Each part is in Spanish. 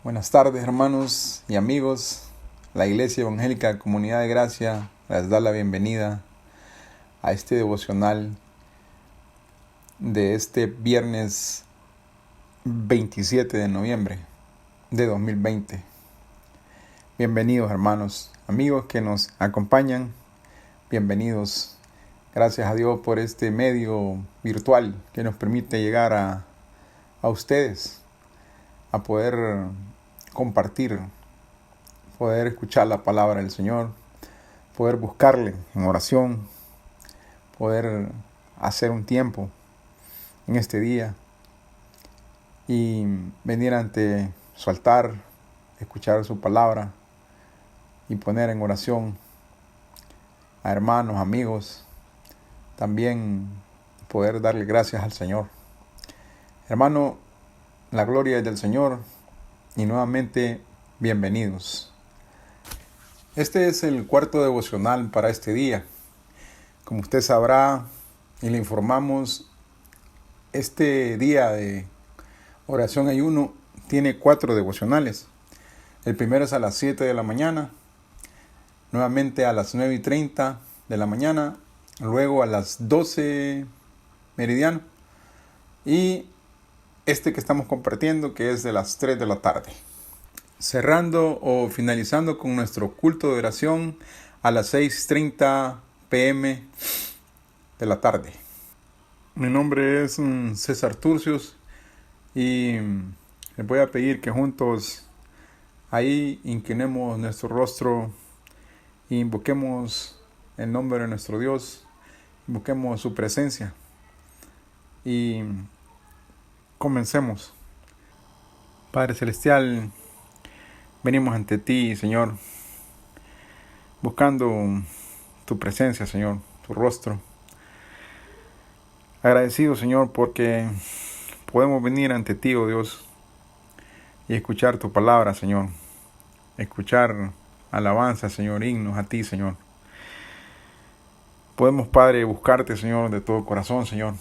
Buenas tardes, hermanos y amigos. La Iglesia Evangélica Comunidad de Gracia les da la bienvenida a este devocional de este viernes 27 de noviembre de 2020. Bienvenidos, hermanos, amigos que nos acompañan. Bienvenidos. Gracias a Dios por este medio virtual que nos permite llegar a ustedes, a poder compartir, poder escuchar la palabra del Señor, poder buscarle en oración, poder hacer un tiempo en este día y venir ante su altar, escuchar su palabra y poner en oración a hermanos, amigos, también poder darle gracias al Señor. Hermano, la gloria es del Señor y nuevamente bienvenidos. Este es el cuarto devocional para este día. Como usted sabrá y le informamos, este día de oración ayuno tiene 4 devocionales. El primero es a las 7 de la mañana, nuevamente a las 9:30 de la mañana, luego a las 12 meridiano y este que estamos compartiendo, que es de las 3 de la tarde. Cerrando o finalizando con nuestro culto de oración a las 6:30 p.m. de la tarde. Mi nombre es César Turcios y les voy a pedir que juntos ahí inclinemos nuestro rostro e invoquemos el nombre de nuestro Dios, invoquemos su presencia y comencemos. Padre Celestial, venimos ante ti, Señor, buscando tu presencia, Señor, tu rostro. Agradecido, Señor, porque podemos venir ante ti, oh Dios, y escuchar tu palabra, Señor. Escuchar alabanza, Señor, himnos a ti, Señor. Podemos, Padre, buscarte, Señor, de todo corazón, Señor.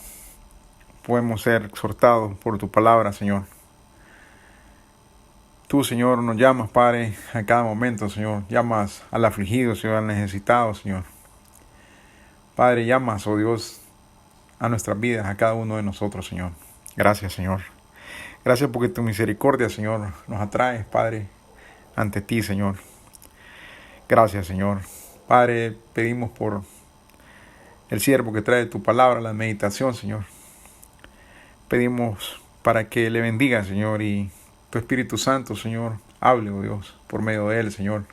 Podemos ser exhortados por tu palabra, Señor. Tú, Señor, nos llamas, Padre, a cada momento, Señor. Llamas al afligido, Señor, al necesitado, Señor. Padre, llamas, oh Dios, a nuestras vidas, a cada uno de nosotros, Señor. Gracias, Señor. Gracias porque tu misericordia, Señor, nos atrae, Padre, ante ti, Señor. Gracias, Señor. Padre, pedimos por el siervo que trae tu palabra, la meditación, Señor. Pedimos para que le bendiga, Señor, y tu Espíritu Santo, Señor, hable, oh Dios, por medio de él, Señor.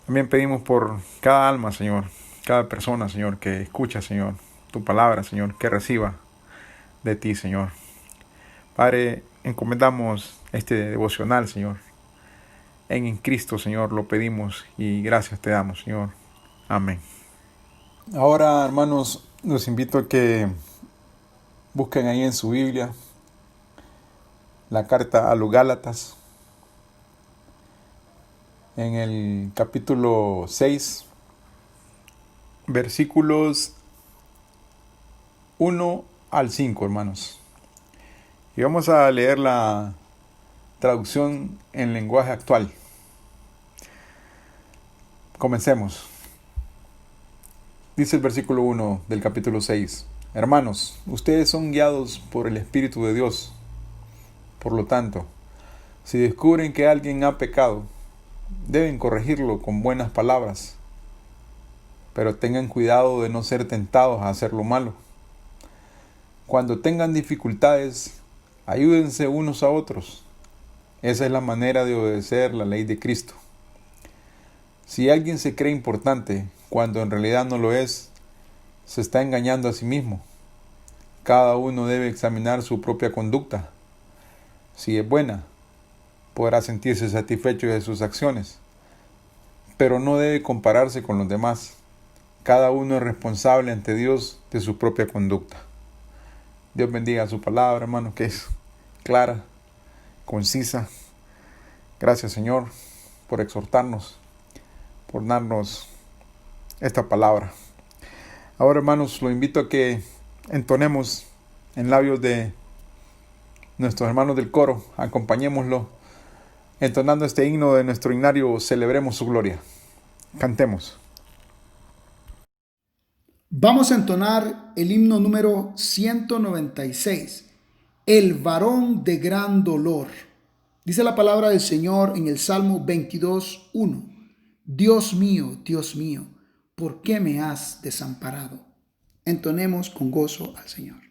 También pedimos por cada alma, Señor, cada persona, Señor, que escucha, Señor, tu palabra, Señor, que reciba de ti, Señor. Padre, encomendamos este devocional, Señor. En Cristo, Señor, lo pedimos y gracias te damos, Señor. Amén. Ahora, hermanos, los invito a que busquen ahí en su Biblia la carta a los Gálatas, en el capítulo 6, versículos 1 al 5, hermanos. Y vamos a leer la traducción en lenguaje actual. Comencemos. Dice el versículo 1 del capítulo 6. Hermanos, ustedes son guiados por el Espíritu de Dios. Por lo tanto, si descubren que alguien ha pecado, deben corregirlo con buenas palabras. Pero tengan cuidado de no ser tentados a hacer lo malo. Cuando tengan dificultades, ayúdense unos a otros. Esa es la manera de obedecer la ley de Cristo. Si alguien se cree importante cuando en realidad no lo es, se está engañando a sí mismo. Cada uno debe examinar su propia conducta. Si es buena, podrá sentirse satisfecho de sus acciones, pero no debe compararse con los demás. Cada uno es responsable ante Dios de su propia conducta. Dios bendiga su palabra, hermano, que es clara, concisa. Gracias, Señor, por exhortarnos, por darnos esta palabra. Ahora, hermanos, lo invito a que entonemos en labios de nuestros hermanos del coro, acompañémoslo Entonando este himno de nuestro himnario, celebremos su gloria. Cantemos. Vamos a entonar el himno número 196, El varón de gran dolor. Dice la palabra del Señor en el Salmo 22:1. Dios mío, ¿por qué me has desamparado? Entonemos con gozo al Señor.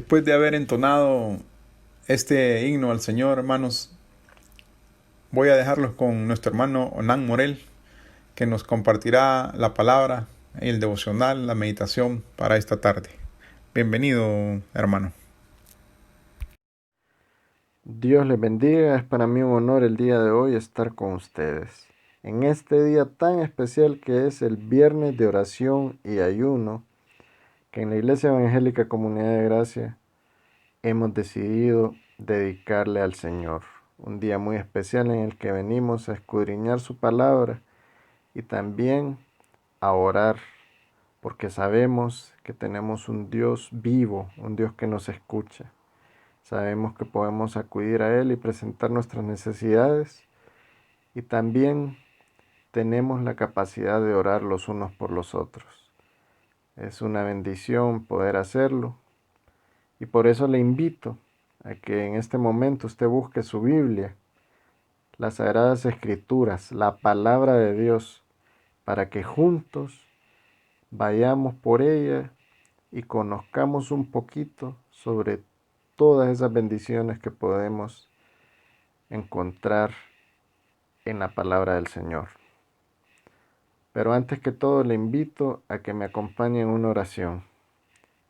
Después de haber entonado este himno al Señor, hermanos, voy a dejarlos con nuestro hermano Onan Morel, que nos compartirá la palabra, el devocional, la meditación para esta tarde. Bienvenido, hermano. Dios les bendiga, es para mí un honor el día de hoy estar con ustedes. En este día tan especial que es el viernes de oración y ayuno, que en la Iglesia Evangélica Comunidad de Gracia hemos decidido dedicarle al Señor. Un día muy especial en el que venimos a escudriñar su palabra y también a orar, porque sabemos que tenemos un Dios vivo, un Dios que nos escucha. Sabemos que podemos acudir a Él y presentar nuestras necesidades y también tenemos la capacidad de orar los unos por los otros. Es una bendición poder hacerlo y por eso le invito a que en este momento usted busque su Biblia, las Sagradas Escrituras, la Palabra de Dios, para que juntos vayamos por ella y conozcamos un poquito sobre todas esas bendiciones que podemos encontrar en la palabra del Señor. Pero antes que todo le invito a que me acompañe en una oración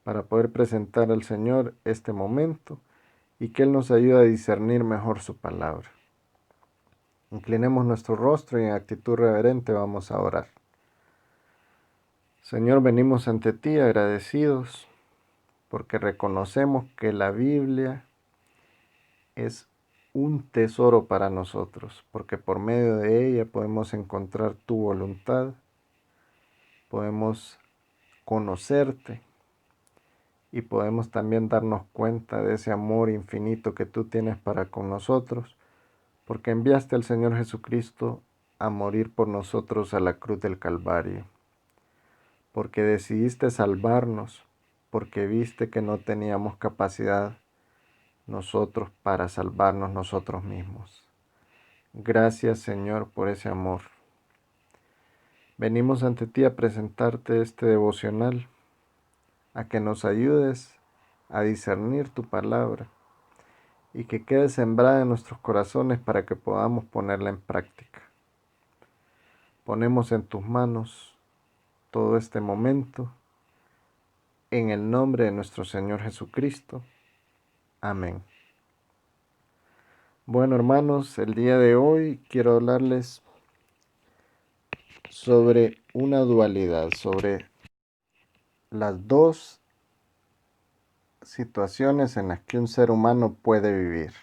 para poder presentar al Señor este momento y que Él nos ayude a discernir mejor su palabra. Inclinemos nuestro rostro y en actitud reverente vamos a orar. Señor, venimos ante ti agradecidos porque reconocemos que la Biblia es un tesoro para nosotros, porque por medio de ella podemos encontrar tu voluntad, podemos conocerte y podemos también darnos cuenta de ese amor infinito que tú tienes para con nosotros, porque enviaste al Señor Jesucristo a morir por nosotros a la cruz del Calvario, porque decidiste salvarnos, porque viste que no teníamos capacidad nosotros para salvarnos nosotros mismos. Gracias, Señor, por ese amor. Venimos ante ti a presentarte este devocional, a que nos ayudes a discernir tu palabra y que quede sembrada en nuestros corazones para que podamos ponerla en práctica. Ponemos en tus manos todo este momento, en el nombre de nuestro Señor Jesucristo. Amén. Bueno, hermanos, el día de hoy quiero hablarles sobre una dualidad, sobre las dos situaciones en las que un ser humano puede vivir,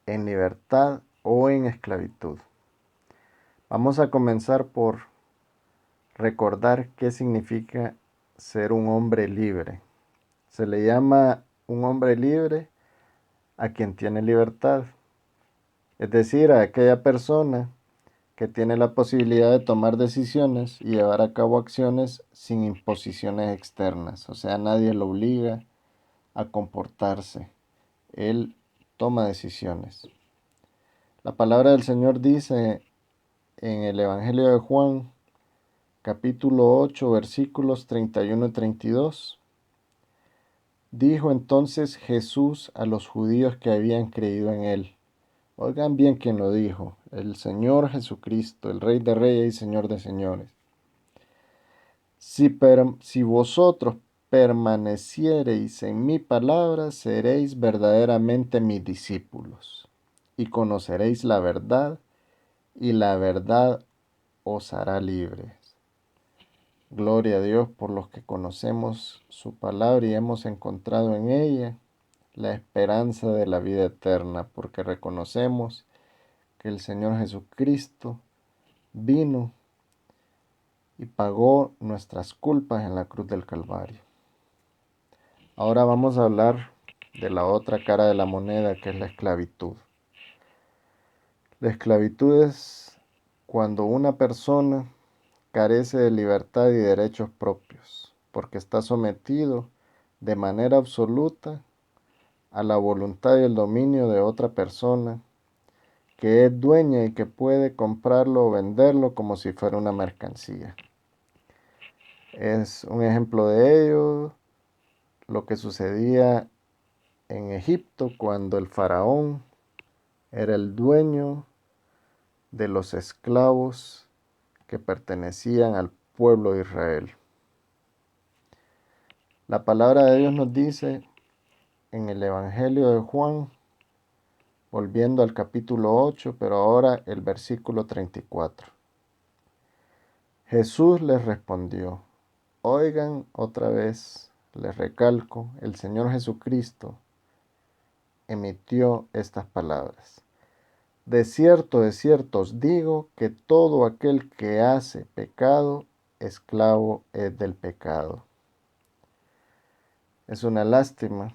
en libertad o en esclavitud. Vamos a comenzar por recordar qué significa ser un hombre libre. Se le llama un hombre libre a quien tiene libertad, es decir, a aquella persona que tiene la posibilidad de tomar decisiones y llevar a cabo acciones sin imposiciones externas. O sea, nadie lo obliga a comportarse. Él toma decisiones. La palabra del Señor dice en el Evangelio de Juan, capítulo 8, versículos 31 y 32. Dijo entonces Jesús a los judíos que habían creído en él. Oigan bien quién lo dijo, el Señor Jesucristo, el Rey de Reyes y Señor de Señores. Si vosotros permaneciereis en mi palabra, seréis verdaderamente mis discípulos, y conoceréis la verdad, y la verdad os hará libres. Gloria a Dios por los que conocemos su palabra y hemos encontrado en ella la esperanza de la vida eterna, porque reconocemos que el Señor Jesucristo vino y pagó nuestras culpas en la cruz del Calvario. Ahora vamos a hablar de la otra cara de la moneda, que es la esclavitud. La esclavitud es cuando una persona carece de libertad y derechos propios, porque está sometido de manera absoluta a la voluntad y el dominio de otra persona que es dueña y que puede comprarlo o venderlo como si fuera una mercancía. Es un ejemplo de ello lo que sucedía en Egipto cuando el faraón era el dueño de los esclavos que pertenecían al pueblo de Israel. La palabra de Dios nos dice en el Evangelio de Juan, volviendo al capítulo 8, pero ahora el versículo 34. Jesús les respondió, oigan otra vez, les recalco, el Señor Jesucristo emitió estas palabras. De cierto os digo que todo aquel que hace pecado, esclavo es del pecado. Es una lástima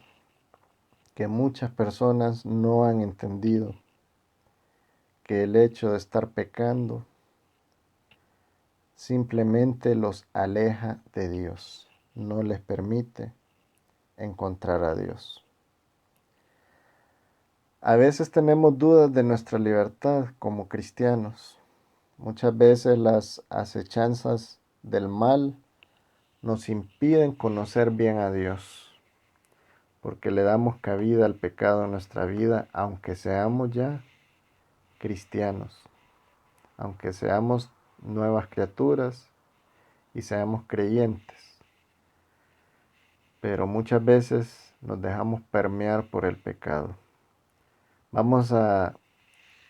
que muchas personas no han entendido que el hecho de estar pecando simplemente los aleja de Dios, no les permite encontrar a Dios. A veces tenemos dudas de nuestra libertad como cristianos. Muchas veces las acechanzas del mal nos impiden conocer bien a Dios, porque le damos cabida al pecado en nuestra vida, aunque seamos ya cristianos, aunque seamos nuevas criaturas y seamos creyentes. Pero muchas veces nos dejamos permear por el pecado. Vamos a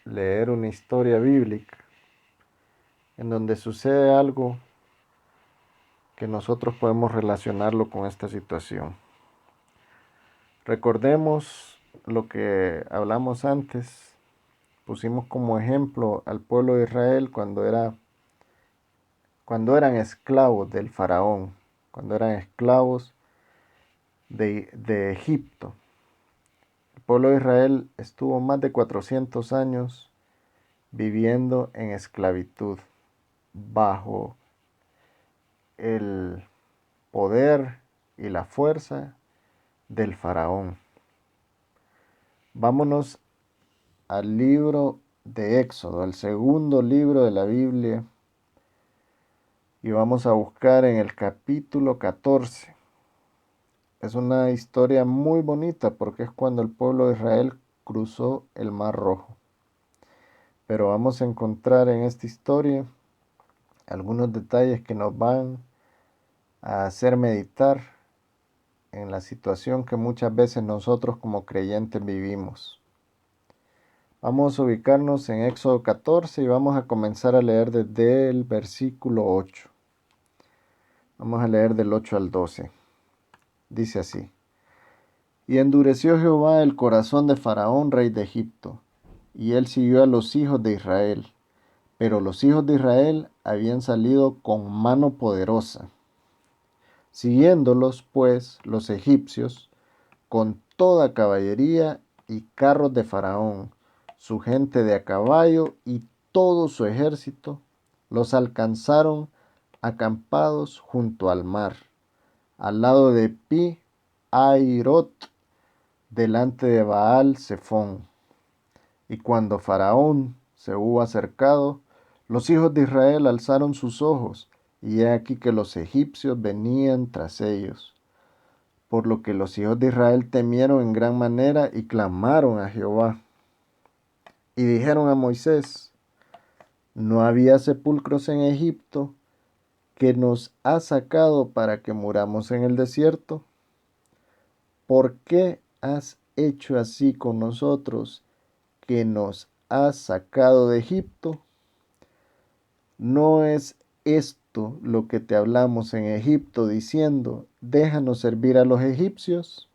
leer una historia bíblica en donde sucede algo que nosotros podemos relacionarlo con esta situación. Recordemos lo que hablamos antes. Pusimos como ejemplo al pueblo de Israel cuando eran esclavos del faraón, cuando eran esclavos de Egipto. El pueblo de Israel estuvo más de 400 años viviendo en esclavitud bajo el poder y la fuerza del faraón. Vámonos al libro de Éxodo, el segundo libro de la Biblia, y vamos a buscar en el capítulo 14. Es una historia muy bonita porque es cuando el pueblo de Israel cruzó el Mar Rojo. Pero vamos a encontrar en esta historia algunos detalles que nos van a hacer meditar en la situación que muchas veces nosotros como creyentes vivimos. Vamos a ubicarnos en Éxodo 14 y vamos a comenzar a leer desde el versículo 8. Vamos a leer del 8 al 12. Dice así: Y endureció Jehová el corazón de Faraón, rey de Egipto, y él siguió a los hijos de Israel. Pero los hijos de Israel habían salido con mano poderosa. Siguiéndolos, pues, los egipcios, con toda caballería y carros de Faraón, su gente de a caballo y todo su ejército, los alcanzaron acampados junto al mar, al lado de Pi Hairot, delante de Baal Zephón. Y cuando Faraón se hubo acercado, los hijos de Israel alzaron sus ojos, y he aquí que los egipcios venían tras ellos. Por lo que los hijos de Israel temieron en gran manera y clamaron a Jehová. Y dijeron a Moisés: ¿No había sepulcros en Egipto que nos has sacado para que muramos en el desierto? ¿Por qué has hecho así con nosotros, que nos has sacado de Egipto? ¿No es esto lo que te hablamos en Egipto, diciendo: déjanos servir a los egipcios?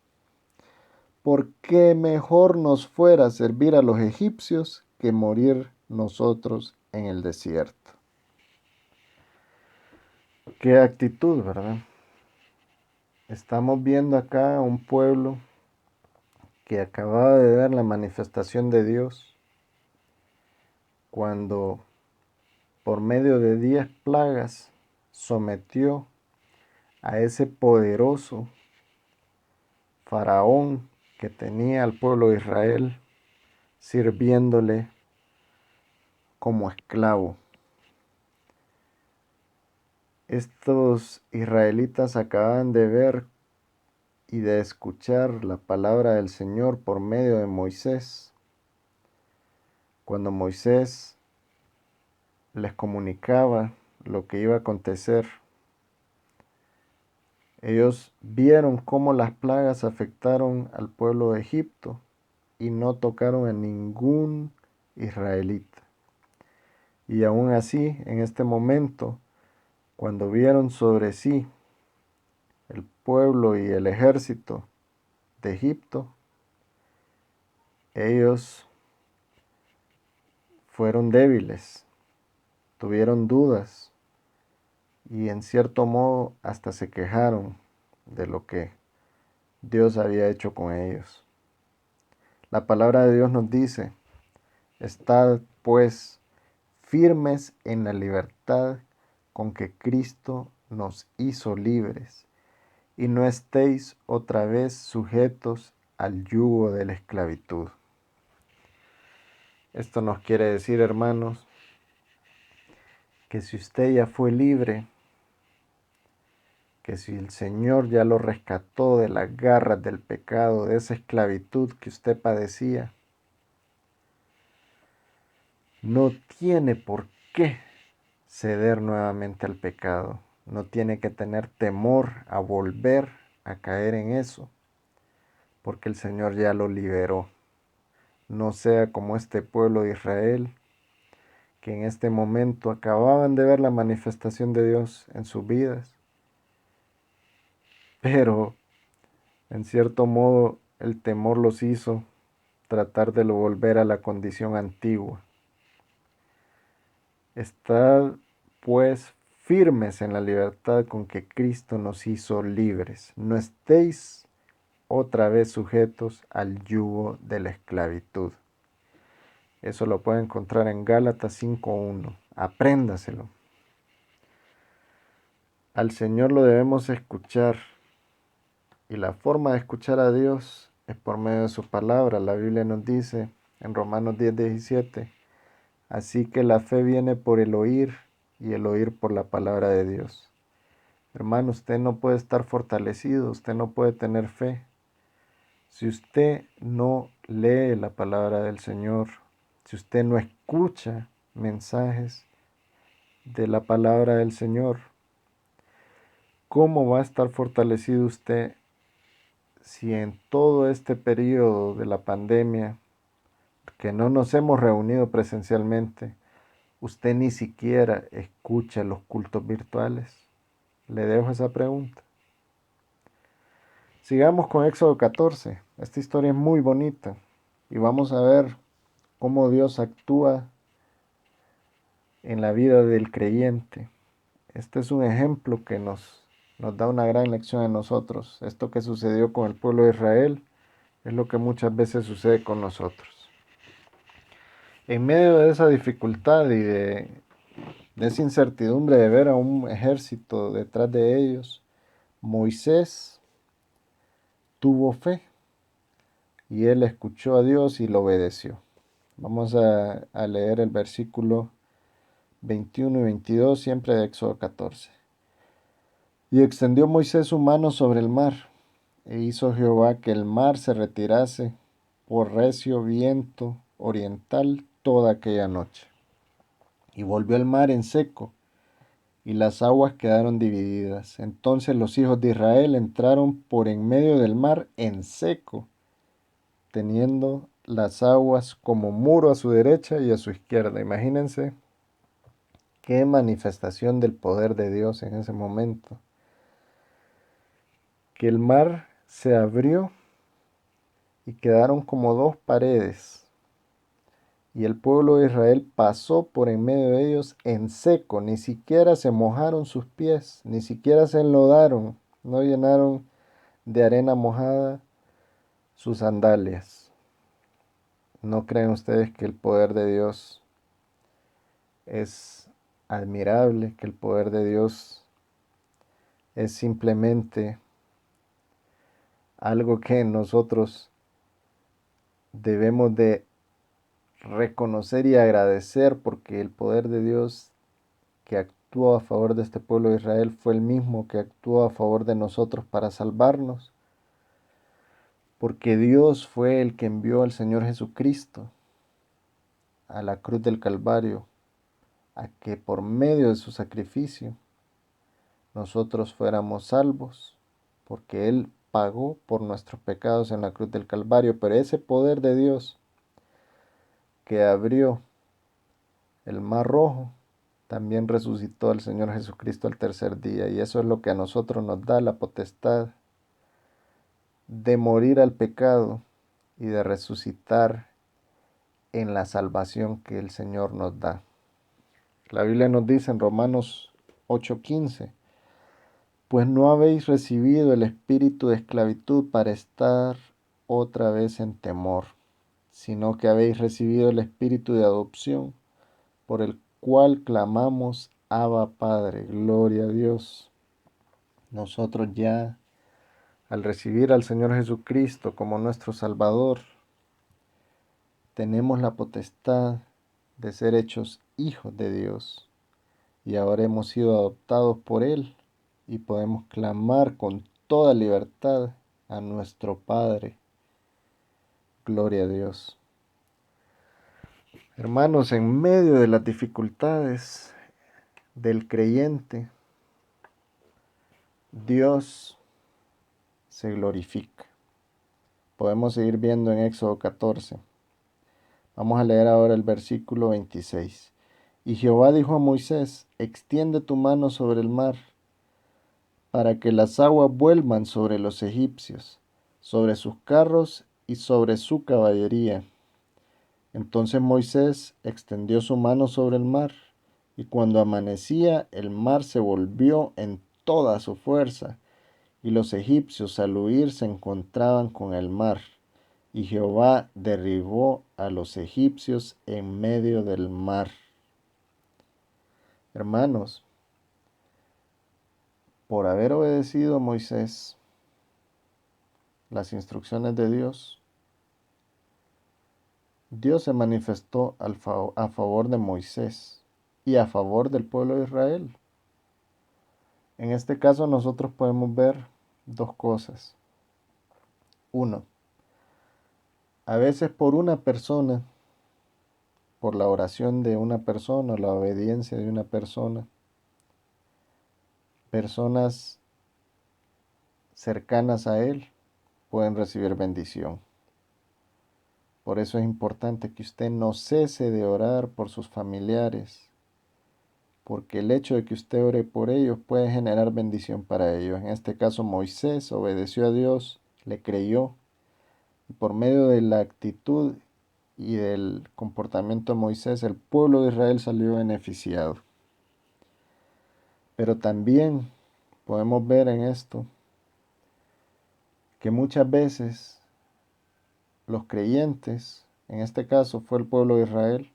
¿Por qué mejor nos fuera servir a los egipcios que morir nosotros en el desierto? Qué actitud, ¿verdad? Estamos viendo acá a un pueblo que acababa de ver la manifestación de Dios cuando por medio de 10 plagas sometió a ese poderoso faraón que tenía al pueblo de Israel sirviéndole como esclavo. Estos israelitas acaban de ver y de escuchar la palabra del Señor por medio de Moisés, cuando Moisés les comunicaba lo que iba a acontecer. Ellos vieron cómo las plagas afectaron al pueblo de Egipto y no tocaron a ningún israelita. Y aún así, en este momento, cuando vieron sobre sí el pueblo y el ejército de Egipto, ellos fueron débiles, tuvieron dudas y en cierto modo hasta se quejaron de lo que Dios había hecho con ellos. La palabra de Dios nos dice: estad pues firmes en la libertad con que Cristo nos hizo libres, y no estéis otra vez sujetos al yugo de la esclavitud. Esto nos quiere decir, hermanos, que si usted ya fue libre, que si el Señor ya lo rescató de las garras del pecado, de esa esclavitud que usted padecía, no tiene por qué ceder nuevamente al pecado. No tiene que tener temor a volver a caer en eso, porque el Señor ya lo liberó. No sea como este pueblo de Israel, que en este momento acababan de ver la manifestación de Dios en sus vidas, pero en cierto modo el temor los hizo tratar de volver a la condición antigua. Estad pues firmes en la libertad con que Cristo nos hizo libres. No estéis otra vez sujetos al yugo de la esclavitud. Eso lo puede encontrar en Gálatas 5:1. Apréndaselo. Al Señor lo debemos escuchar, y la forma de escuchar a Dios es por medio de su palabra. La Biblia nos dice en Romanos 10:17: así que la fe viene por el oír, y el oír por la palabra de Dios. Hermano, usted no puede estar fortalecido, usted no puede tener fe si usted no lee la palabra del Señor, si usted no escucha mensajes de la palabra del Señor. ¿Cómo va a estar fortalecido usted si en todo este periodo de la pandemia, que no nos hemos reunido presencialmente, usted ni siquiera escucha los cultos virtuales? Le dejo esa pregunta. Sigamos con Éxodo 14. Esta historia es muy bonita y vamos a ver cómo Dios actúa en la vida del creyente. Este es un ejemplo que nos da una gran lección a nosotros. Esto que sucedió con el pueblo de Israel es lo que muchas veces sucede con nosotros. En medio de esa dificultad y de esa incertidumbre de ver a un ejército detrás de ellos, Moisés tuvo fe y él escuchó a Dios y lo obedeció. Vamos a leer el versículo 21 y 22, siempre de Éxodo 14. Y extendió Moisés su mano sobre el mar, e hizo Jehová que el mar se retirase por recio viento oriental toda aquella noche. Y volvió el mar en seco, y las aguas quedaron divididas. Entonces los hijos de Israel entraron por en medio del mar en seco, teniendo las aguas como muro a su derecha y a su izquierda. Imagínense qué manifestación del poder de Dios en ese momento. Que el mar se abrió y quedaron como dos paredes. Y el pueblo de Israel pasó por en medio de ellos en seco, ni siquiera se mojaron sus pies, ni siquiera se enlodaron, no llenaron de arena mojada sus sandalias. ¿No creen ustedes que el poder de Dios es admirable, que el poder de Dios es simplemente algo que nosotros debemos de reconocer y agradecer, porque el poder de Dios que actuó a favor de este pueblo de Israel fue el mismo que actuó a favor de nosotros para salvarnos? Porque Dios fue el que envió al Señor Jesucristo a la cruz del Calvario, a que por medio de su sacrificio nosotros fuéramos salvos, porque Él pagó por nuestros pecados en la cruz del Calvario. Pero ese poder de Dios que abrió el mar rojo también resucitó al Señor Jesucristo al tercer día, y eso es lo que a nosotros nos da la potestad de morir al pecado y de resucitar en la salvación que el Señor nos da. La Biblia nos dice en Romanos 8:15, pues no habéis recibido el espíritu de esclavitud para estar otra vez en temor, sino que habéis recibido el espíritu de adopción, por el cual clamamos, Abba Padre, gloria a Dios. Nosotros ya, al recibir al Señor Jesucristo como nuestro Salvador, tenemos la potestad de ser hechos hijos de Dios, y ahora hemos sido adoptados por Él y podemos clamar con toda libertad a nuestro Padre. Gloria a Dios. Hermanos, en medio de las dificultades del creyente, Dios se glorifica. Podemos seguir viendo en Éxodo 14. Vamos a leer ahora el versículo 26. Y Jehová dijo a Moisés, extiende tu mano sobre el mar, para que las aguas vuelvan sobre los egipcios, sobre sus carros y sobre su caballería. Entonces Moisés extendió su mano sobre el mar, y cuando amanecía el mar se volvió en toda su fuerza, y los egipcios al huir se encontraban con el mar, y Jehová derribó a los egipcios en medio del mar. Hermanos, por haber obedecido a Moisés las instrucciones de Dios, Dios se manifestó a favor de Moisés y a favor del pueblo de Israel. En este caso nosotros podemos ver dos cosas. Uno, a veces por una persona, por la oración de una persona, la obediencia de una persona, personas cercanas a él pueden recibir bendición. Por eso es importante que usted no cese de orar por sus familiares, porque el hecho de que usted ore por ellos puede generar bendición para ellos. En este caso Moisés obedeció a Dios, le creyó, y por medio de la actitud y del comportamiento de Moisés, el pueblo de Israel salió beneficiado. Pero también podemos ver en esto que muchas veces los creyentes, en este caso fue el pueblo de Israel,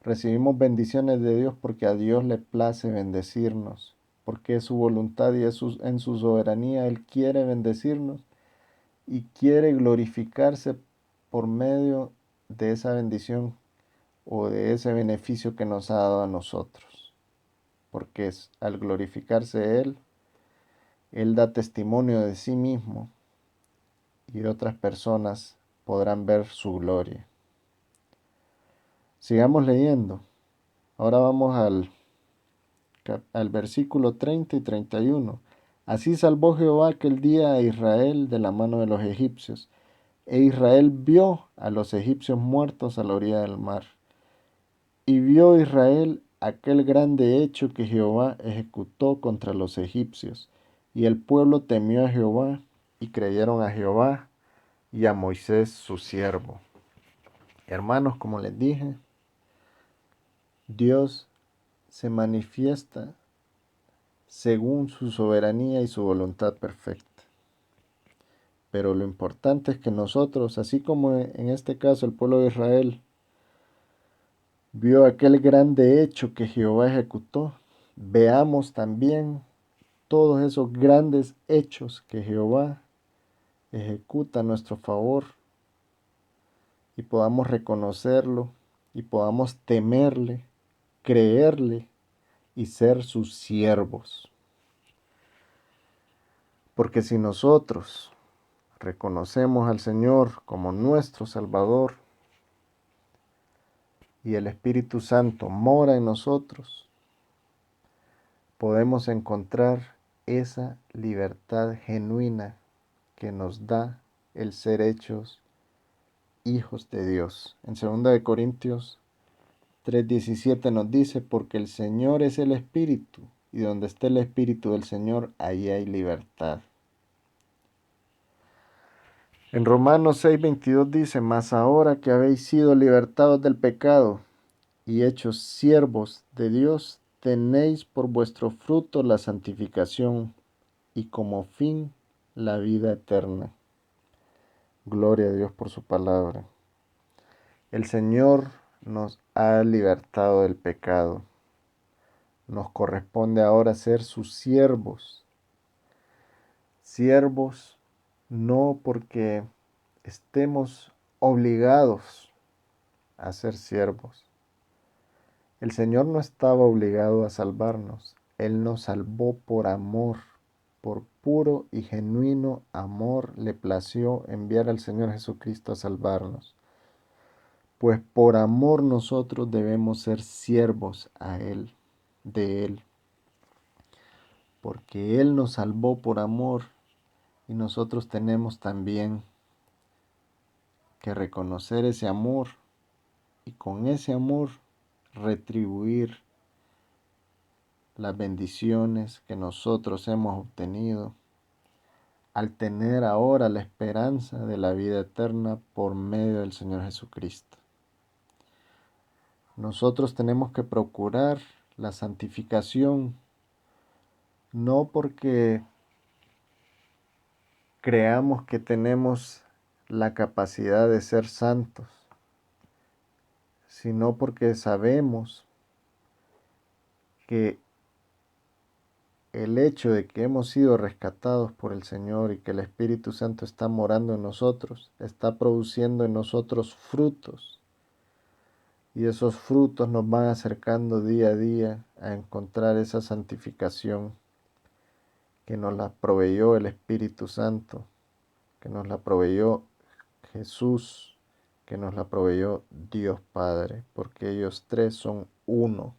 recibimos bendiciones de Dios porque a Dios le place bendecirnos, porque es su voluntad y en su soberanía Él quiere bendecirnos y quiere glorificarse por medio de esa bendición o de ese beneficio que nos ha dado a nosotros. Porque al glorificarse Él da testimonio de sí mismo y otras personas podrán ver su gloria. Sigamos leyendo. Ahora vamos al versículo 30 y 31. Así salvó Jehová aquel día a Israel de la mano de los egipcios, e Israel vio a los egipcios muertos a la orilla del mar. Y vio Israel aquel grande hecho que Jehová ejecutó contra los egipcios, y el pueblo temió a Jehová, y creyeron a Jehová y a Moisés su siervo. Hermanos, como les dije, Dios se manifiesta según su soberanía y su voluntad perfecta. Pero lo importante es que nosotros, así como en este caso el pueblo de Israel, vio aquel grande hecho que Jehová ejecutó, veamos también todos esos grandes hechos que Jehová ejecuta a nuestro favor y podamos reconocerlo y podamos temerle, creerle y ser sus siervos. Porque si nosotros reconocemos al Señor como nuestro Salvador y el Espíritu Santo mora en nosotros, podemos encontrar esa libertad genuina que nos da el ser hechos hijos de Dios. En 2 Corintios 3:17 nos dice, porque el Señor es el Espíritu, y donde esté el Espíritu del Señor, ahí hay libertad. En Romanos 6:22 dice, mas ahora que habéis sido libertados del pecado y hechos siervos de Dios, tenéis por vuestro fruto la santificación y como fin la vida eterna. Gloria a Dios por su palabra. El Señor nos ha libertado del pecado. Nos corresponde ahora ser sus siervos. Siervos no porque estemos obligados a ser siervos. El Señor no estaba obligado a salvarnos. Él nos salvó por amor. Por puro y genuino amor le plació enviar al Señor Jesucristo a salvarnos. Pues por amor nosotros debemos ser siervos a Él, de Él. Porque Él nos salvó por amor y nosotros tenemos también que reconocer ese amor y con ese amor retribuir las bendiciones que nosotros hemos obtenido al tener ahora la esperanza de la vida eterna por medio del Señor Jesucristo. Nosotros tenemos que procurar la santificación, no porque creamos que tenemos la capacidad de ser santos, sino porque sabemos que el hecho de que hemos sido rescatados por el Señor y que el Espíritu Santo está morando en nosotros, está produciendo en nosotros frutos. Y esos frutos nos van acercando día a día a encontrar esa santificación que nos la proveyó el Espíritu Santo, que nos la proveyó Jesús, que nos la proveyó Dios Padre, porque ellos tres son uno.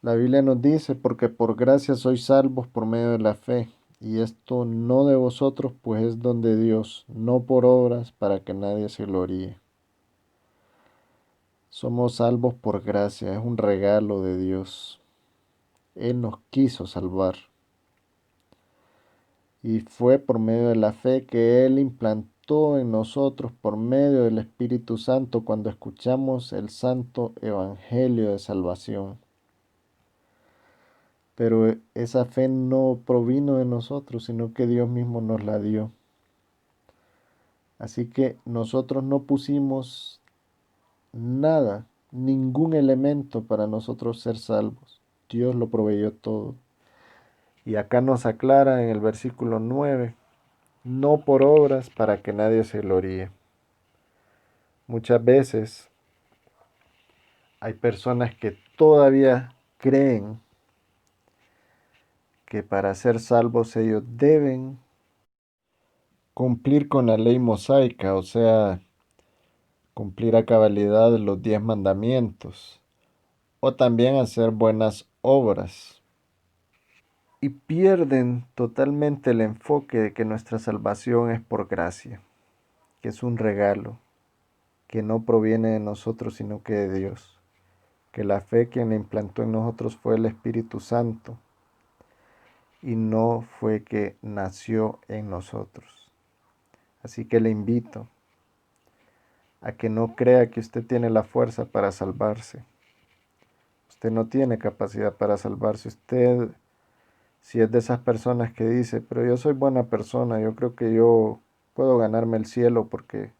La Biblia nos dice, porque por gracia sois salvos por medio de la fe, y esto no de vosotros, pues es don de Dios, no por obras, para que nadie se gloríe. Somos salvos por gracia, es un regalo de Dios. Él nos quiso salvar. Y fue por medio de la fe que Él implantó en nosotros por medio del Espíritu Santo cuando escuchamos el santo Evangelio de salvación. Pero esa fe no provino de nosotros, sino que Dios mismo nos la dio. Así que nosotros no pusimos nada, ningún elemento para nosotros ser salvos. Dios lo proveyó todo. Y acá nos aclara en el versículo 9, no por obras para que nadie se gloríe. Muchas veces hay personas que todavía creen que para ser salvos ellos deben cumplir con la ley mosaica, o sea, cumplir a cabalidad los 10 mandamientos, o también hacer buenas obras. Y pierden totalmente el enfoque de que nuestra salvación es por gracia, que es un regalo, que no proviene de nosotros, sino que de Dios. Que la fe quien la implantó en nosotros fue el Espíritu Santo y no fue que nació en nosotros. Así que le invito a que no crea que usted tiene la fuerza para salvarse. Usted no tiene capacidad para salvarse. Usted, si es de esas personas que dice, pero yo soy buena persona, yo creo que yo puedo ganarme el cielo porque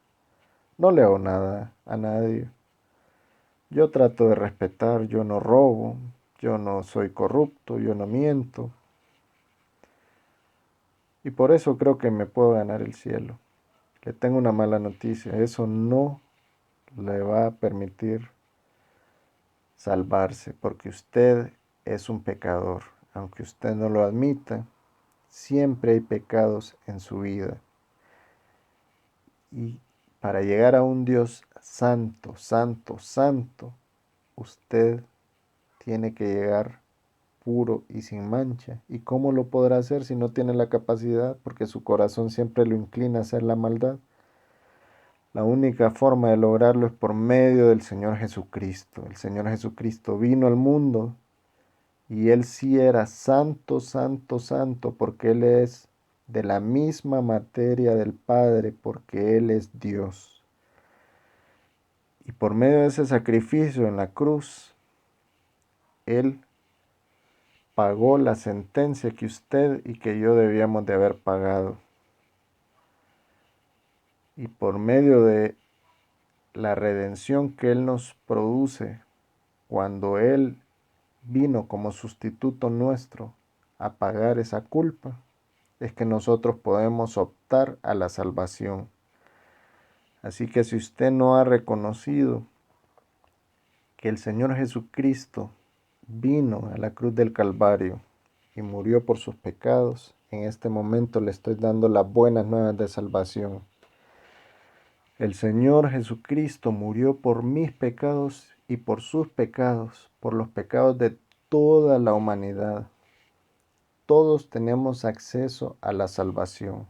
no le hago nada a nadie. Yo trato de respetar, yo no robo, yo no soy corrupto, yo no miento. Y por eso creo que me puedo ganar el cielo. Le tengo una mala noticia, eso no le va a permitir salvarse, porque usted es un pecador. Aunque usted no lo admita, siempre hay pecados en su vida. Y para llegar a un Dios santo, santo, santo, usted tiene que llegar puro y sin mancha. ¿Y cómo lo podrá hacer si no tiene la capacidad? Porque su corazón siempre lo inclina a hacer la maldad. La única forma de lograrlo es por medio del Señor Jesucristo. El Señor Jesucristo vino al mundo y Él sí era santo, santo, santo, porque Él es de la misma materia del Padre, porque Él es Dios. Y por medio de ese sacrificio en la cruz, Él pagó la sentencia que usted y que yo debíamos de haber pagado. Y por medio de la redención que Él nos produce cuando Él vino como sustituto nuestro a pagar esa culpa, es que nosotros podemos optar a la salvación. Así que si usted no ha reconocido que el Señor Jesucristo vino a la cruz del Calvario y murió por sus pecados, en este momento le estoy dando las buenas nuevas de salvación. El Señor Jesucristo murió por mis pecados y por sus pecados, por los pecados de toda la humanidad. Todos tenemos acceso a la salvación.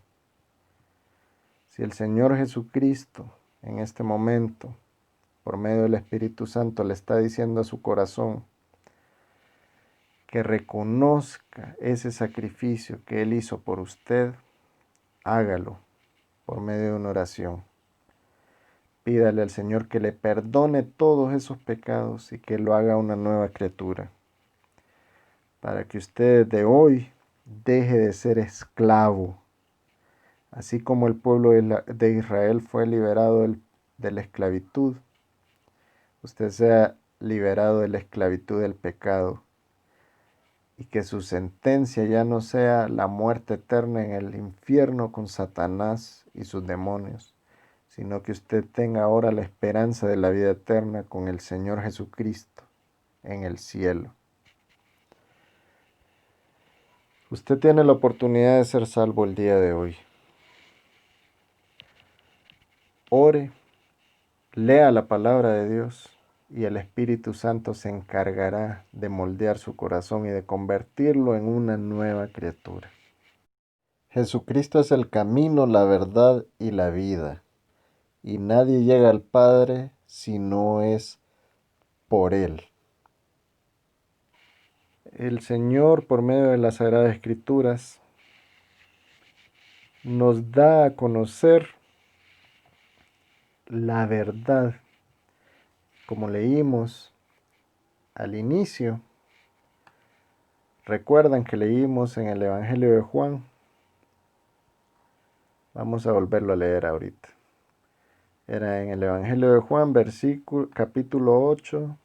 Si el Señor Jesucristo en este momento, por medio del Espíritu Santo, le está diciendo a su corazón que reconozca ese sacrificio que Él hizo por usted, hágalo por medio de una oración. Pídale al Señor que le perdone todos esos pecados y que lo haga una nueva criatura, para que usted de hoy deje de ser esclavo. Así como el pueblo de Israel fue liberado de la esclavitud, usted sea liberado de la esclavitud del pecado y que su sentencia ya no sea la muerte eterna en el infierno con Satanás y sus demonios, sino que usted tenga ahora la esperanza de la vida eterna con el Señor Jesucristo en el cielo. Usted tiene la oportunidad de ser salvo el día de hoy. Ore, lea la palabra de Dios y el Espíritu Santo se encargará de moldear su corazón y de convertirlo en una nueva criatura. Jesucristo es el camino, la verdad y la vida, y nadie llega al Padre si no es por Él. El Señor, por medio de las Sagradas Escrituras, nos da a conocer la verdad, como leímos al inicio. Recuerdan que leímos en el Evangelio de Juan. Vamos a volverlo a leer ahorita. Era en el Evangelio de Juan, capítulo 8,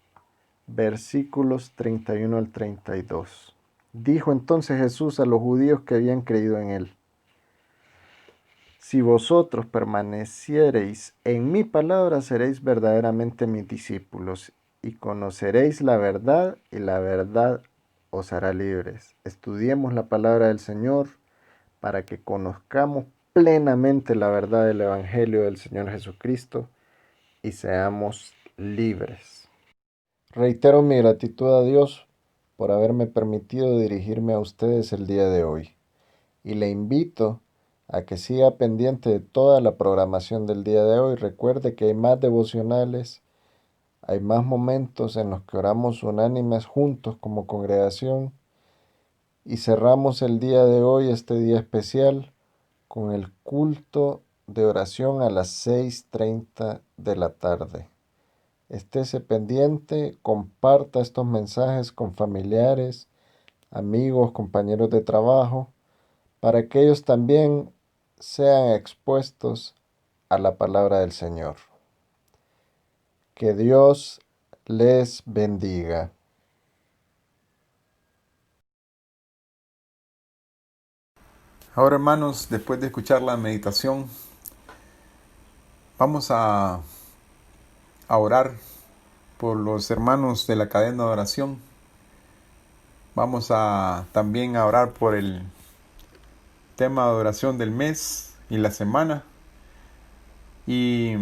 versículos 31 al 32. Dijo entonces Jesús a los judíos que habían creído en él: si vosotros permaneciereis en mi palabra, seréis verdaderamente mis discípulos, y conoceréis la verdad, y la verdad os hará libres. Estudiemos la palabra del Señor para que conozcamos plenamente la verdad del Evangelio del Señor Jesucristo y seamos libres. Reitero mi gratitud a Dios por haberme permitido dirigirme a ustedes el día de hoy, y le invito a que siga pendiente de toda la programación del día de hoy. Recuerde que hay más devocionales, hay más momentos en los que oramos unánimes juntos como congregación, y cerramos el día de hoy, este día especial, con el culto de oración a las 6:30 de la tarde. Estése pendiente, comparta estos mensajes con familiares, amigos, compañeros de trabajo, para que ellos también sean expuestos a la palabra del Señor. Que Dios les bendiga. Ahora, hermanos, después de escuchar la meditación, vamos a orar por los hermanos de la cadena de oración. Vamos a también a orar por el tema de oración del mes y la semana. Y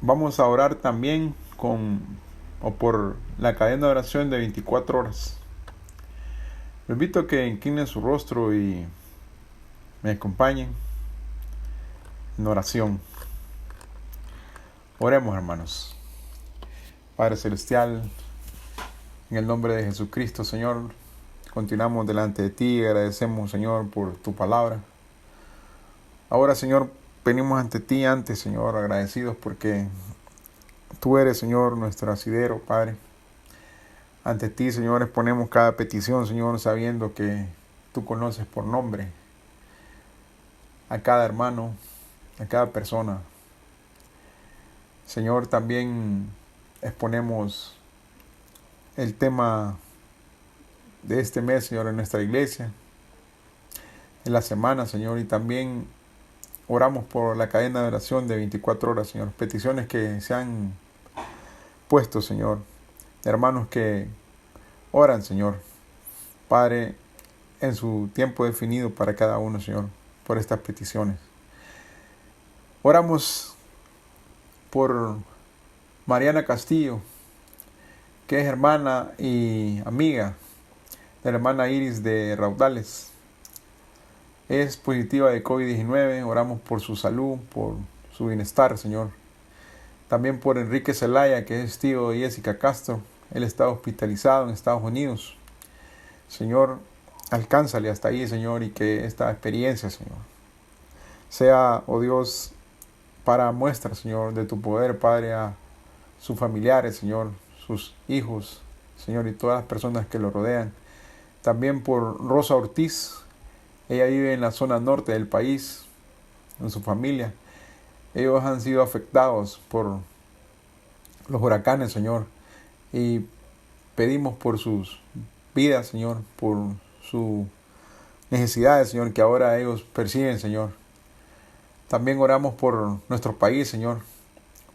vamos a orar también por la cadena de oración de 24 horas. Los invito a que inclinen su rostro y me acompañen en oración. Oremos, hermanos. Padre Celestial, en el nombre de Jesucristo, Señor, continuamos delante de ti y agradecemos, Señor, por tu palabra. Ahora, Señor, venimos ante ti antes, Señor, agradecidos porque tú eres, Señor, nuestro asidero, Padre. Ante ti, Señor, exponemos cada petición, Señor, sabiendo que tú conoces por nombre a cada hermano, a cada persona. Señor, también exponemos el tema de este mes, Señor, en nuestra iglesia, en la semana, Señor, y también oramos por la cadena de oración de 24 horas, Señor. Peticiones que se han puesto, Señor, hermanos que oran, Señor, Padre, en su tiempo definido para cada uno, Señor, por estas peticiones. Oramos por Mariana Castillo, que es hermana y amiga de la hermana Iris de Raudales. Es positiva de COVID-19. Oramos por su salud, por su bienestar, Señor. También por Enrique Zelaya, que es tío de Jessica Castro. Él está hospitalizado en Estados Unidos. Señor, alcánzale hasta ahí, Señor, y que esta experiencia, Señor, sea, oh Dios, para muestra, Señor, de tu poder, Padre, a sus familiares, Señor, sus hijos, Señor, y todas las personas que lo rodean. También por Rosa Ortiz. Ella vive en la zona norte del país, en su familia. Ellos han sido afectados por los huracanes, Señor, y pedimos por sus vidas, Señor, por sus necesidades, Señor, que ahora ellos perciben, Señor. También oramos por nuestro país, Señor,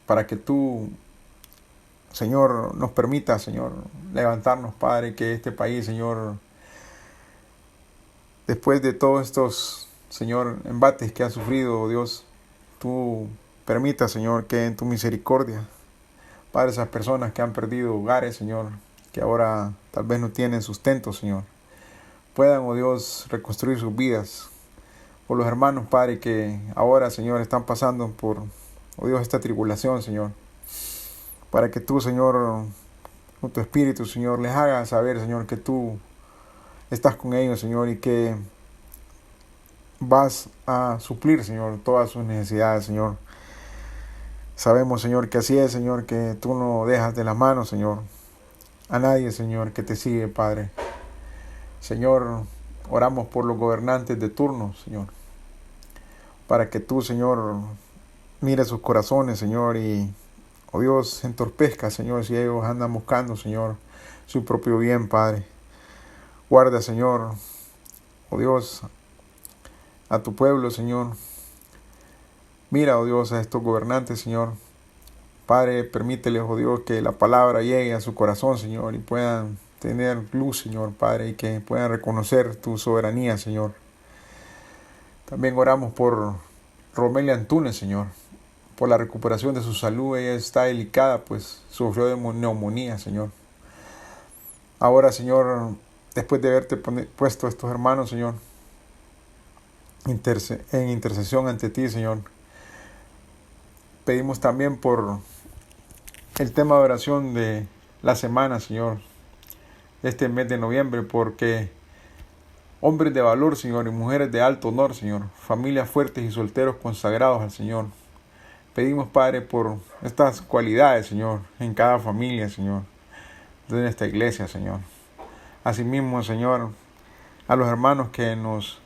para que tú, Señor, nos permita, Señor, levantarnos, Padre, que este país, Señor, después de todos estos, Señor, embates que ha sufrido, oh Dios, tú permitas, Señor, que en tu misericordia, Padre, esas personas que han perdido hogares, Señor, que ahora tal vez no tienen sustento, Señor, puedan, oh Dios, reconstruir sus vidas. Por los hermanos, Padre, que ahora, Señor, están pasando por, oh Dios, esta tribulación, Señor, para que tú, Señor, con tu Espíritu, Señor, les haga saber, Señor, que tú estás con ellos, Señor, y que vas a suplir, Señor, todas sus necesidades, Señor. Sabemos, Señor, que así es, Señor, que tú no dejas de las manos, Señor, a nadie, Señor, que te sigue, Padre. Señor, oramos por los gobernantes de turno, Señor, para que tú, Señor, mire sus corazones, Señor, y, oh Dios, entorpezca, Señor, si ellos andan buscando, Señor, su propio bien, Padre. Guarda, Señor, oh Dios, a tu pueblo, Señor. Mira, oh Dios, a estos gobernantes, Señor. Padre, permíteles, oh Dios, que la palabra llegue a su corazón, Señor, y puedan tener luz, Señor, Padre, y que puedan reconocer tu soberanía, Señor. También oramos por Romelia Antunes, Señor, por la recuperación de su salud. Ella está delicada, pues sufrió de neumonía, Señor. Ahora, Señor, después de haberte puesto a estos hermanos, Señor, en intercesión ante ti, Señor, pedimos también por el tema de oración de la semana, Señor, este mes de noviembre, porque hombres de valor, Señor, y mujeres de alto honor, Señor, familias fuertes y solteros consagrados al Señor. Pedimos, Padre, por estas cualidades, Señor, en cada familia, Señor, de esta iglesia, Señor. Asimismo, Señor, a los hermanos que nos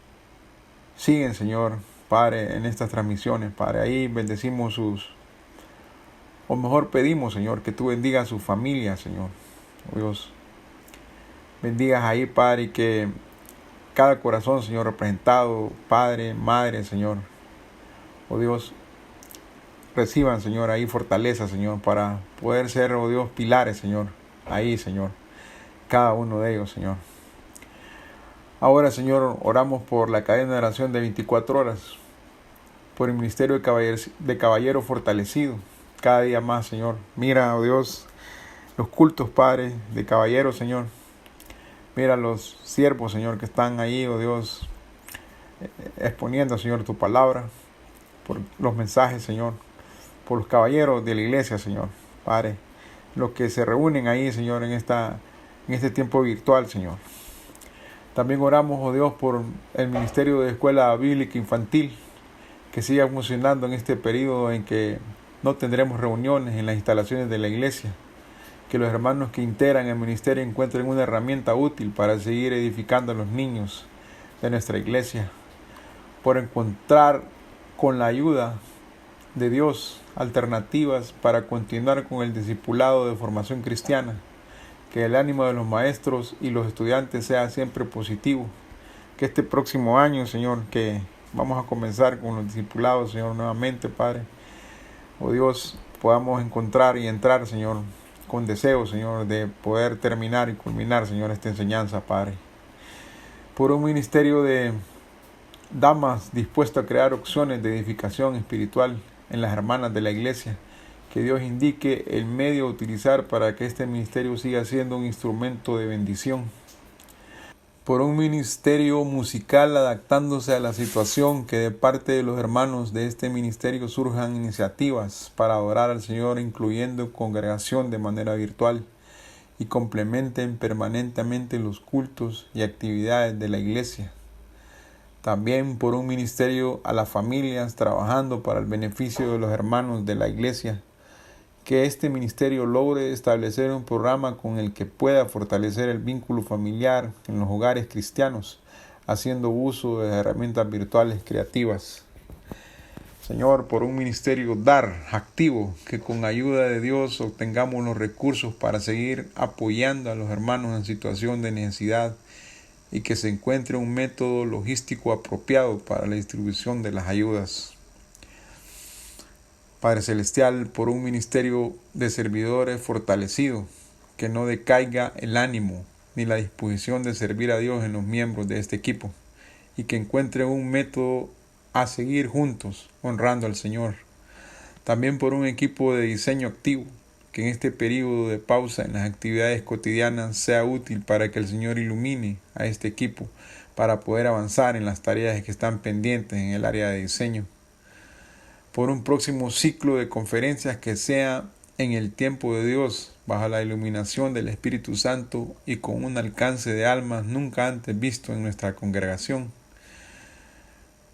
siguen, Señor, Padre, en estas transmisiones, Padre, ahí bendecimos o mejor pedimos, Señor, que tú bendigas a sus familias, Señor, oh Dios. Bendigas ahí, Padre, y que cada corazón, Señor, representado, Padre, Madre, Señor, oh Dios, reciban, Señor, ahí fortaleza, Señor, para poder ser, oh Dios, pilares, Señor, ahí, Señor, cada uno de ellos, Señor. Ahora, Señor, oramos por la cadena de oración de 24 horas, por el ministerio de caballero fortalecido, cada día más, Señor. Mira, oh Dios, los cultos, Padre, de caballeros, Señor. Mira los siervos, Señor, que están ahí, oh Dios, exponiendo, Señor, tu palabra, por los mensajes, Señor, por los caballeros de la iglesia, Señor, Padre, los que se reúnen ahí, Señor, en este tiempo virtual, Señor. También oramos, oh Dios, por el ministerio de escuela bíblica infantil, que siga funcionando en este periodo en que no tendremos reuniones en las instalaciones de la iglesia. Que los hermanos que integran el ministerio encuentren una herramienta útil para seguir edificando a los niños de nuestra iglesia. Por encontrar con la ayuda de Dios alternativas para continuar con el discipulado de formación cristiana. Que el ánimo de los maestros y los estudiantes sea siempre positivo. Que este próximo año, Señor, que vamos a comenzar con los discipulados, Señor, nuevamente, Padre, oh Dios, podamos encontrar y entrar, Señor, con deseo, Señor, de poder terminar y culminar, Señor, esta enseñanza, Padre. Por un ministerio de damas dispuesto a crear opciones de edificación espiritual en las hermanas de la iglesia, que Dios indique el medio a utilizar para que este ministerio siga siendo un instrumento de bendición. Por un ministerio musical adaptándose a la situación, que de parte de los hermanos de este ministerio surjan iniciativas para adorar al Señor, incluyendo congregación de manera virtual, y complementen permanentemente los cultos y actividades de la iglesia. También por un ministerio a las familias, trabajando para el beneficio de los hermanos de la iglesia, que este ministerio logre establecer un programa con el que pueda fortalecer el vínculo familiar en los hogares cristianos, haciendo uso de herramientas virtuales creativas. Señor, por un ministerio dar activo, que con ayuda de Dios obtengamos los recursos para seguir apoyando a los hermanos en situación de necesidad y que se encuentre un método logístico apropiado para la distribución de las ayudas. Padre Celestial, por un ministerio de servidores fortalecido, que no decaiga el ánimo ni la disposición de servir a Dios en los miembros de este equipo, y que encuentren un método a seguir juntos, honrando al Señor. También por un equipo de diseño activo, que en este periodo de pausa en las actividades cotidianas sea útil para que el Señor ilumine a este equipo para poder avanzar en las tareas que están pendientes en el área de diseño. Por un próximo ciclo de conferencias que sea en el tiempo de Dios, bajo la iluminación del Espíritu Santo y con un alcance de almas nunca antes visto en nuestra congregación.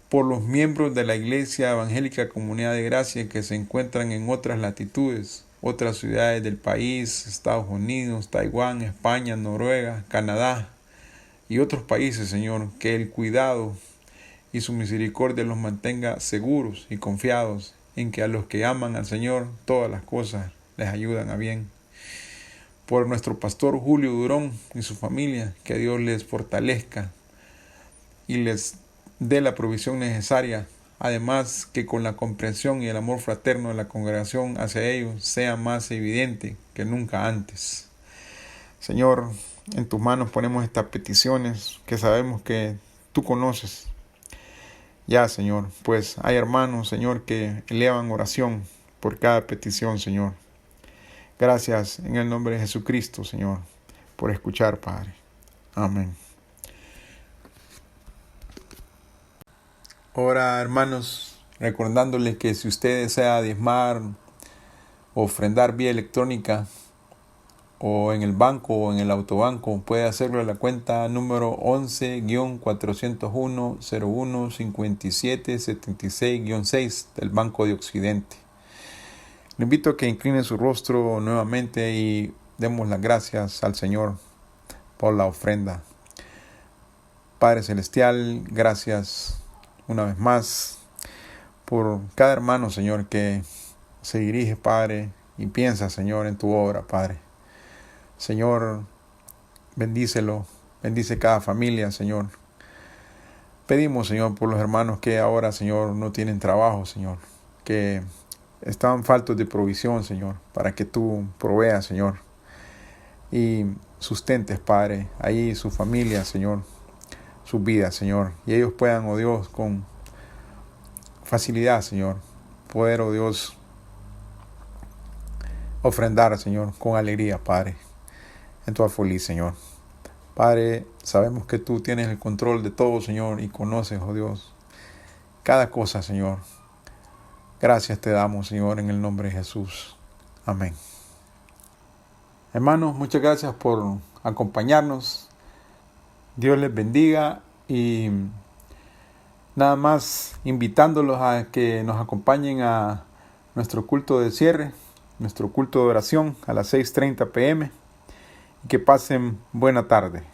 Por los miembros de la Iglesia Evangélica Comunidad de Gracia que se encuentran en otras latitudes, otras ciudades del país, Estados Unidos, Taiwán, España, Noruega, Canadá y otros países, Señor, que el cuidado y su misericordia los mantenga seguros y confiados en que a los que aman al Señor todas las cosas les ayudan a bien. Por nuestro pastor Julio Durón y su familia, que Dios les fortalezca y les dé la provisión necesaria, además que con la comprensión y el amor fraterno de la congregación hacia ellos sea más evidente que nunca antes. Señor, en tus manos ponemos estas peticiones que sabemos que tú conoces. Ya, Señor, pues hay hermanos, Señor, que elevan oración por cada petición, Señor. Gracias en el nombre de Jesucristo, Señor, por escuchar, Padre. Amén. Ahora, hermanos, recordándoles que si usted desea diezmar o ofrendar vía electrónica o en el banco o en el autobanco, puede hacerlo a la cuenta número 11-401-01-57-76-6 del Banco de Occidente. Le invito a que incline su rostro nuevamente y demos las gracias al Señor por la ofrenda. Padre Celestial, gracias una vez más por cada hermano, Señor, que se dirige, Padre, y piensa, Señor, en tu obra, Padre. Señor, bendícelo, bendice cada familia, Señor. Pedimos, Señor, por los hermanos que ahora, Señor, no tienen trabajo, Señor, que están faltos de provisión, Señor, para que tú proveas, Señor, y sustentes, Padre, ahí su familia, Señor, sus vidas, Señor, y ellos puedan, oh Dios, con facilidad, Señor, poder, oh Dios, ofrendar, Señor, con alegría, Padre, en tu alfolí, Señor. Padre, sabemos que tú tienes el control de todo, Señor, y conoces, oh Dios, cada cosa, Señor. Gracias te damos, Señor, en el nombre de Jesús. Amén. Hermanos, muchas gracias por acompañarnos. Dios les bendiga y nada más invitándolos a que nos acompañen a nuestro culto de cierre, nuestro culto de oración a las 6:30 p.m. y que pasen buena tarde.